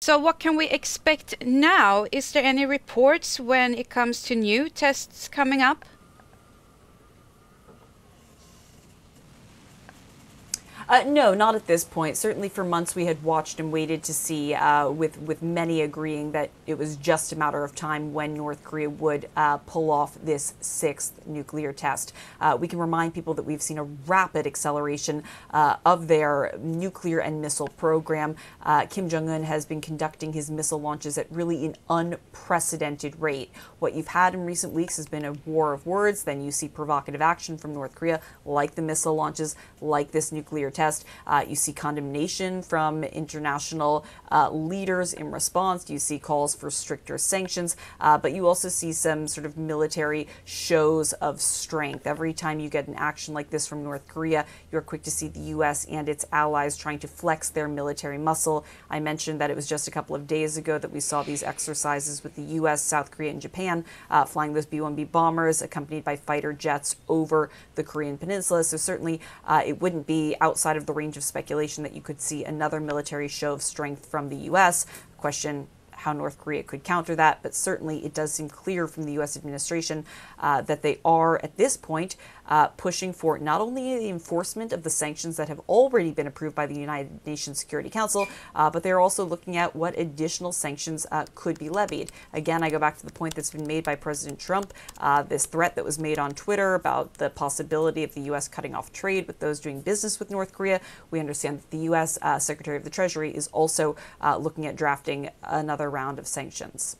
So what can we expect now? Is there any reports when it comes to new tests coming up? No, not at this point. Certainly for months we had watched and waited to see, with many agreeing that it was just a matter of time when North Korea would pull off this sixth nuclear test. We can remind people that we've seen a rapid acceleration of their nuclear and missile program. Kim Jong-un has been conducting his missile launches at really an unprecedented rate. What you've had in recent weeks has been a war of words. Then you see provocative action from North Korea, like the missile launches, like this nuclear test. You see condemnation from international leaders in response. You see calls for stricter sanctions, but you also see some sort of military shows of strength. Every time you get an action like this from North Korea, you're quick to see the U.S. and its allies trying to flex their military muscle. I mentioned that it was just a couple of days ago that we saw these exercises with the U.S., South Korea, and Japan flying those B-1B bombers accompanied by fighter jets over the Korean peninsula. So certainly it wouldn't be outside of the range of speculation that you could see another military show of strength from the U.S. Question how North Korea could counter that, but certainly it does seem clear from the U.S. administration that they are, at this point, pushing for not only the enforcement of the sanctions that have already been approved by the United Nations Security Council, but they're also looking at what additional sanctions could be levied. Again, I go back to the point that's been made by President Trump, this threat that was made on Twitter about the possibility of the U.S. cutting off trade with those doing business with North Korea. We understand that the U.S. Secretary of the Treasury is also looking at drafting another round of sanctions.